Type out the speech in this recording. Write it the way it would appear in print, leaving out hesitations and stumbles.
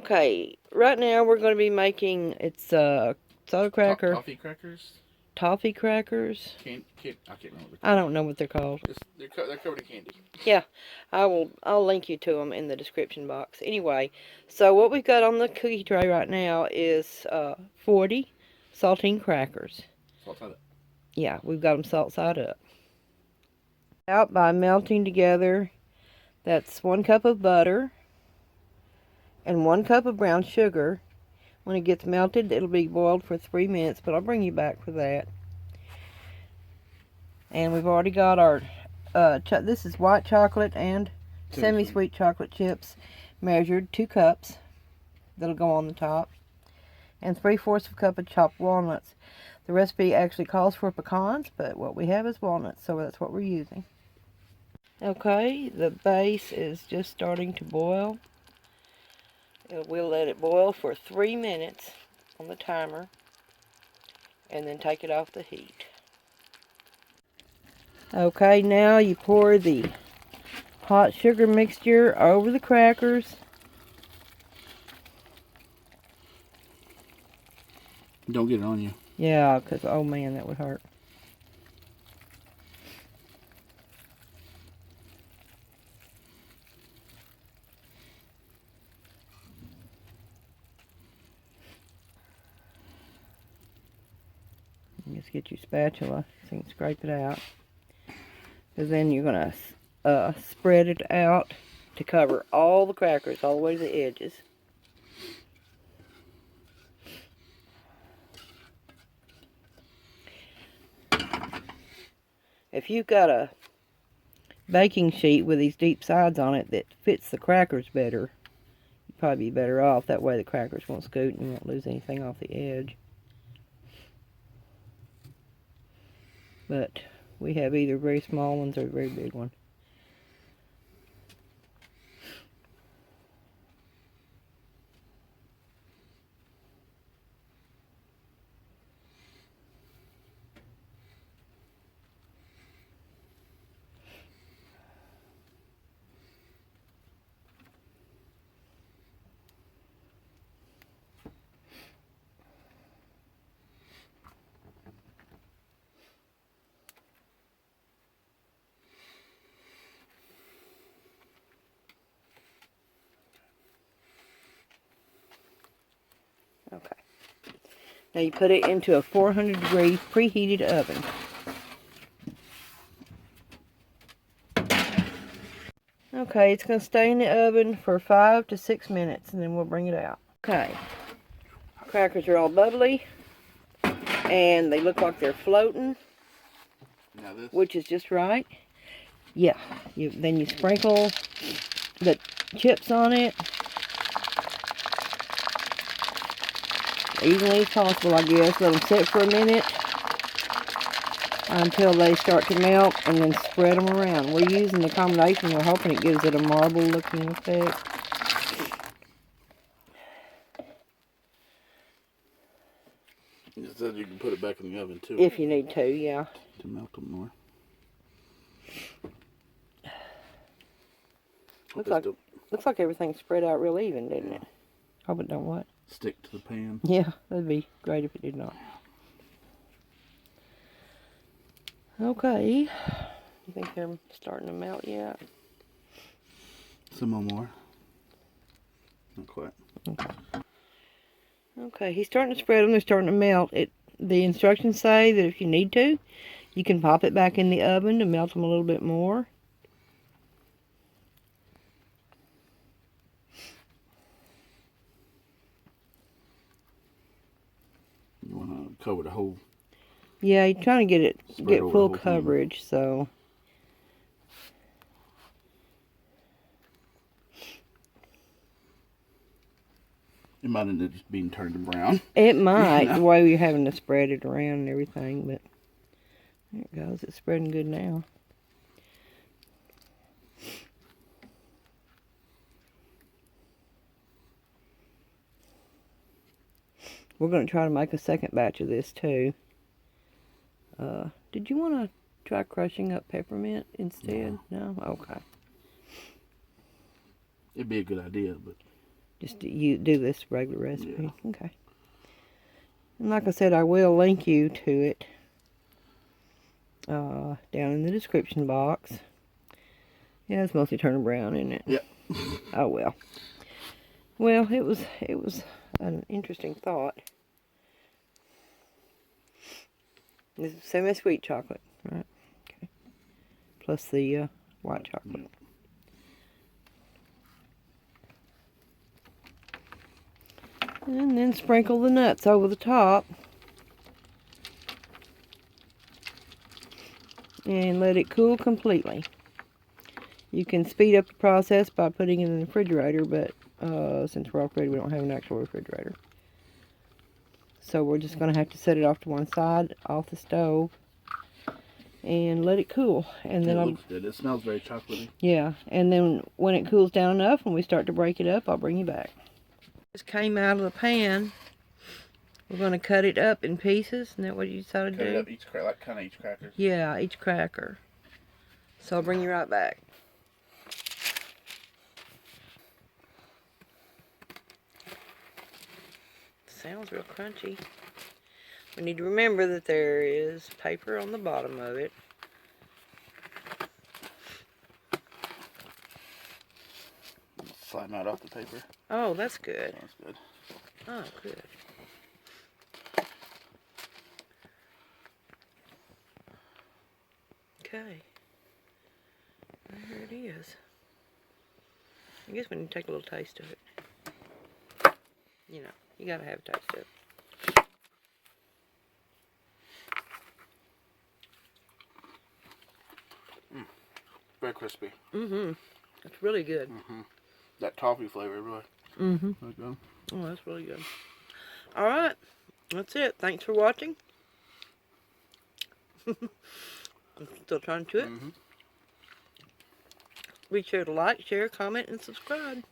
Okay, right now we're going to be making, it's soda cracker. Toffee crackers? Toffee crackers. I can't remember what they're called. I don't know what they're called. They're covered in candy. Yeah, I'll link you to them in the description box. Anyway, so what we've got on the cookie tray right now is 40 saltine crackers. Salt side up. Yeah, we've got them salt side up. Out by melting together, that's 1 cup of butter and 1 cup of brown sugar. When it gets melted, it'll be boiled for 3 minutes, but I'll bring you back for that. And we've already got our, this is white chocolate and semi-sweet chocolate chips, measured 2 cups. That'll go on the top. And 3/4 cup of chopped walnuts. The recipe actually calls for pecans, but what we have is walnuts, so that's what we're using. Okay, the base is just starting to boil. We'll let it boil for 3 minutes on the timer, and then take it off the heat. Okay, now you pour the hot sugar mixture over the crackers. Don't get it on you. Yeah, because, oh man, that would hurt. Just get your spatula so you can scrape it out. Because then you're going to spread it out to cover all the crackers, all the way to the edges. If you've got a baking sheet with these deep sides on it that fits the crackers better, you'd probably be better off. That way the crackers won't scoot and you won't lose anything off the edge. But we have either very small ones or a very big one. Okay. Now you put it into a 400-degree preheated oven. Okay, it's going to stay in the oven for 5 to 6 minutes, and then we'll bring it out. Okay. Crackers are all bubbly, and they look like they're floating, which is just right. Yeah. Then you sprinkle the chips on it. Evenly as possible, I guess. Let them sit for a minute until they start to melt, and then spread them around. We're using the combination. We're hoping it gives it a marble looking effect. You said you can put it back in the oven too. If you need to, yeah. To melt them more. Looks like everything's spread out real even, didn't it? Hope it don't what? Stick to the pan. Yeah, that'd be great if it did not. Okay. You think they're starting to melt yet? Some more. Not quite. Okay. Okay, he's starting to spread them. They're starting to melt. The instructions say that if you need to, you can pop it back in the oven to melt them a little bit more. You want to cover the whole. Yeah, you're trying to get full coverage, so. It might end up just being turned to brown. It might, the way you're having to spread it around and everything, but there it goes. It's spreading good now. We're going to try to make a second batch of this too. Did you want to try crushing up peppermint instead? No? Okay. It'd be a good idea, but... Just you do this regular recipe. Yeah. Okay. And like I said, I will link you to it down in the description box. Yeah, it's mostly Turner Brown, isn't it? Yep. Oh well. Well, it was an interesting thought. This is semi-sweet chocolate, right? Okay. Plus the white chocolate. And then sprinkle the nuts over the top. And let it cool completely. You can speed up the process by putting it in the refrigerator, but since we're off-grid, we don't have an actual refrigerator. So we're just going to have to set it off to one side, off the stove, and let it cool. And then it looks good. It smells very chocolatey. Yeah, and then when it cools down enough, when we start to break it up, I'll bring you back. Just came out of the pan. We're going to cut it up in pieces. Isn't that what you decided to do? Cut it up each kind of each cracker. Yeah, each cracker. So I'll bring you right back. Sounds real crunchy. We need to remember that there is paper on the bottom of it. Slime out off the paper. Oh, that's good. That's good. Oh, good. Okay. There it is. I guess we need to take a little taste of it. You know, you gotta have a taste of it. Very crispy. Mm-hmm. It's really good. Mm-hmm. That toffee flavor, really. Mm-hmm. Okay. Oh, that's really good. Alright. That's it. Thanks for watching. I'm still trying to chew it. Mm-hmm. Be sure to like, share, comment, and subscribe.